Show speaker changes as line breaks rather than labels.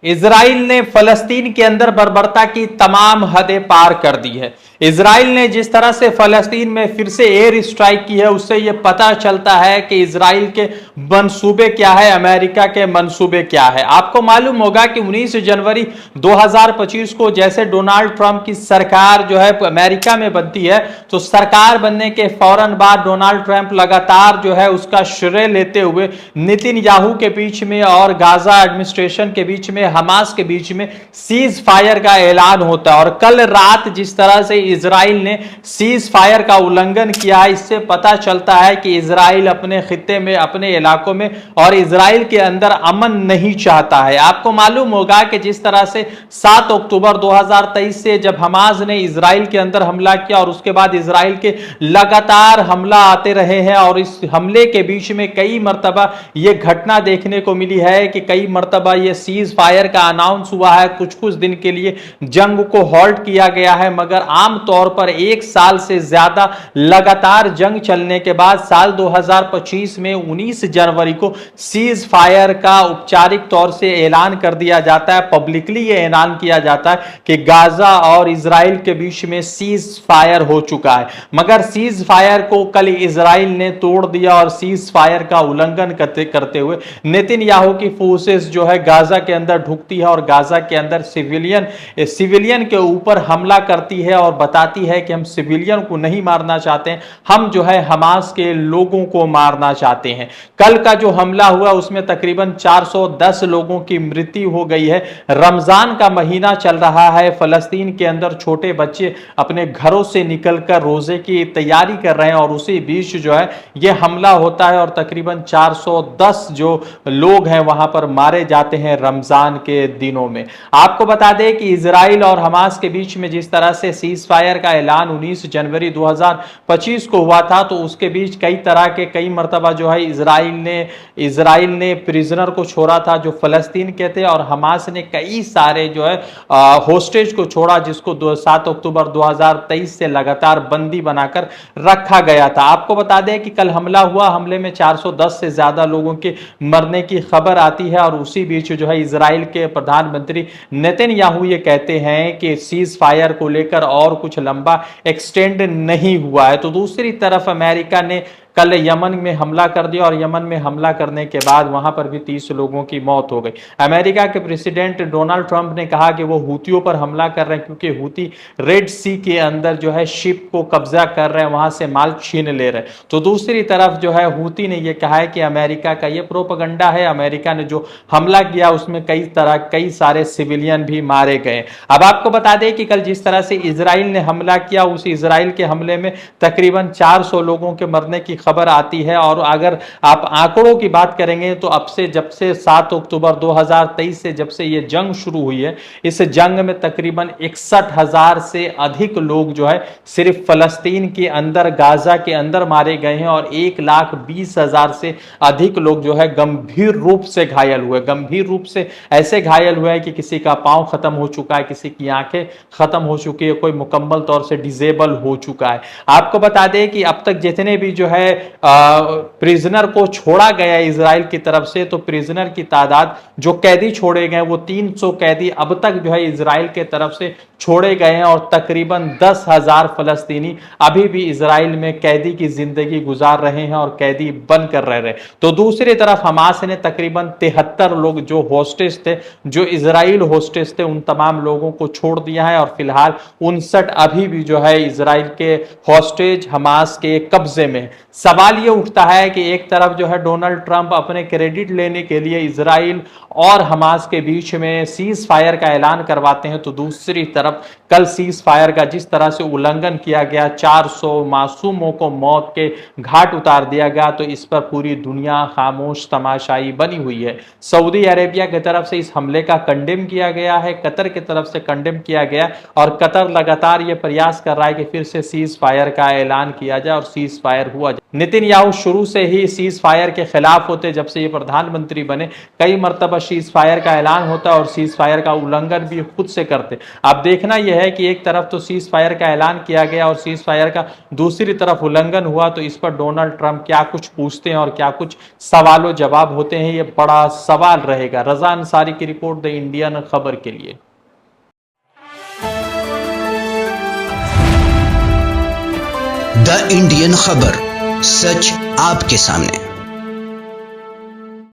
Israel ने फलस्तीन के अंदर बर्बरता की तमाम हदें पार कर दी है। इजराइल ने जिस तरह से फलस्तीन में फिर से एयर स्ट्राइक की है, उससे यह पता चलता है कि इजराइल के मंसूबे क्या है, अमेरिका के मंसूबे क्या है। आपको मालूम होगा कि 19 जनवरी 2025 को जैसे डोनाल्ड ट्रंप की सरकार जो है अमेरिका में बनती है, तो सरकार बनने के फौरन बाद डोनाल्ड ट्रंप लगातार जो है उसका श्रेय लेते हुए नेतन्याहू के बीच में और गाजा एडमिनिस्ट्रेशन के बीच में, हमास के बीच में सीज फायर का ऐलान होता है। और कल रात जिस तरह से इजराइल ने सीज फायर का उल्लंघन किया है, इससे पता चलता है कि इजराइल अपने खित्ते में, अपने इलाकों में और इजराइल के अंदर अमन नहीं चाहता है। आपको मालूम होगा कि जिस तरह से 7 अक्टूबर 2023 से जब हमास ने इजराइल के अंदर हमला किया और उसके बाद इजराइल के लगातार हमला आते रहे हैं, और इस हमले के बीच में कई मर्तबा यह घटना देखने को मिली है कि कई मर्तबा यह सीज फायर का अनाउंस हुआ है, कुछ कुछ दिन के लिए जंग को हॉल्ट किया गया है, मगर आमतौर पर 1 साल से ज्यादा लगातार जंग चलने के बाद साल 2025 में 19 जनवरी को सीज फायर का औपचारिक तौर से ऐलान कर दिया जाता है। पब्लिकली यह ऐलान किया जाता है कि गाजा और इजराइल के बीच में सीज फायर हो चुका है, मगर सीज फायर को कल इजराइल ने तोड़ दिया और सीज फायर का उल्लंघन करते हुए नेतन्याहू की फोर्सेस जो है गाजा के अंदर ढुकती है और गाजा के अंदर सिविलियन के ऊपर हमला करती है और बताती है कि हम सिविलियन को नहीं मारना चाहते हैं, हम जो है हमास के लोगों को मारना चाहते हैं। कल का जो हमला हुआ उसमें तकरीबन 410 लोगों की मृत्यु हो गई है। रमजान का महीना चल रहा है, फलस्तीन के अंदर छोटे बच्चे अपने घरों से निकलकर रोजे की तैयारी कर रहे हैं और उसी बीच जो है यह हमला होता है और तकरीबन 410 जो लोग हैं वहां पर मारे जाते हैं रमजान के दिनों में। आपको बता दें कि इजराइल और हमास के बीच में जिस तरह से सीज फायर का ऐलान 19 जनवरी 2025 को हुआ था, तो उसके बीच कई मर्तबा जो है इजराइल ने प्रिजनर को छोड़ा था जो फलस्तीन के थे, और हमास ने कई सारे जो है होस्टेज को छोड़ा जिसको 7 अक्टूबर 2023 से लगातार बंदी बनाकर रखा गया था। आपको बता दें कि कल हमला हुआ, हमले में 410 से ज्यादा लोगों के मरने की खबर आती है, और उसी बीच जो है इजराइल के प्रधानमंत्री नेतन्याहू ये कहते हैं कि सीज फायर को लेकर और कुछ लंबा एक्सटेंड नहीं हुआ है। तो दूसरी तरफ अमेरिका ने कल यमन में हमला कर दिया, और यमन में हमला करने के बाद वहां पर भी 30 लोगों की मौत हो गई। अमेरिका के प्रेसिडेंट डोनाल्ड ट्रंप ने कहा कि वो हूतियों पर हमला कर रहे हैं क्योंकि हूती रेड सी के अंदर जो है शिप को कब्जा कर रहे हैं, वहां से माल छीन ले रहे हैं। तो दूसरी तरफ जो है हूती ने यह कहा है कि अमेरिका का यह प्रोपेगेंडा है, अमेरिका ने जो हमला किया उसमें कई सारे सिविलियन भी मारे गए। अब आपको बता दें कि कल जिस तरह से इजराइल ने हमला किया, उस इजराइल के हमले में तकरीबन 400 लोगों के मरने की खबर आती है। और अगर आप आंकड़ों की बात करेंगे तो जब से 7 अक्टूबर 2023 से जब से ये जंग शुरू हुई है, इस जंग में तकरीबन 61,000 से अधिक लोग जो है सिर्फ फलस्तीन के अंदर, गाजा के अंदर मारे गए हैं, और 1,20,000 से अधिक लोग जो है गंभीर रूप से घायल हुए। गंभीर रूप से ऐसे घायल हुए हैं कि किसी का पांव खत्म हो चुका है, किसी की आंखें खत्म हो चुकी है, कोई मुकम्मल तौर से डिसेबल हो चुका है। आपको बता दें कि अब तक जितने भी जो है प्रिजनर को छोड़ा गया इजराइल की तरफ से, तो प्रिजनर की तादाद, जो कैदी छोड़े गए वो 300 कैदी अब तक जो है इजराइल के तरफ से छोड़े गए हैं, और तकरीबन 10,000 फलस्तीनी अभी भी इजराइल में कैदी की जिंदगी गुजार रहे हैं और कैदी बनकर रह रहे। तो दूसरी तरफ हमास ने तकरीबन 73 लोग जो होस्टेज थे, जो इजराइल होस्टेज थे, उन तमाम लोगों को छोड़ दिया है, और फिलहाल 59 अभी भी जो है इजराइल के होस्टेज हमास के कब्जे में। सवाल यह उठता है कि एक तरफ जो है डोनाल्ड ट्रंप अपने क्रेडिट लेने के लिए इजराइल और हमास के बीच में सीज फायर का ऐलान करवाते हैं, तो दूसरी तरफ कल सीज फायर का जिस तरह से उल्लंघन किया गया, 400 मासूमों को मौत के घाट उतार दिया गया, तो इस पर पूरी दुनिया खामोश तमाशाई बनी हुई है। सऊदी अरेबिया की तरफ से इस हमले का कंडेम किया गया है, कतर की तरफ से कंडेम किया गया, और कतर लगातार यह प्रयास कर रहा है कि फिर से सीज फायर का ऐलान किया जाए और सीज फायर हुआ जाए। नेतन्याहू शुरू से ही सीज फायर के खिलाफ होते। जब से ये प्रधानमंत्री बने कई मरतबा सीज फायर का ऐलान होता और सीज फायर का उल्लंघन भी खुद से करते। अब देखना यह है कि एक तरफ तो सीज फायर का ऐलान किया गया और सीज फायर का दूसरी तरफ उल्लंघन हुआ, तो इस पर डोनाल्ड ट्रंप क्या कुछ पूछते हैं और क्या कुछ सवालों जवाब होते हैं, ये बड़ा सवाल रहेगा। रजा अंसारी की रिपोर्ट, द इंडियन खबर के लिए।
द इंडियन खबर, सच आपके सामने।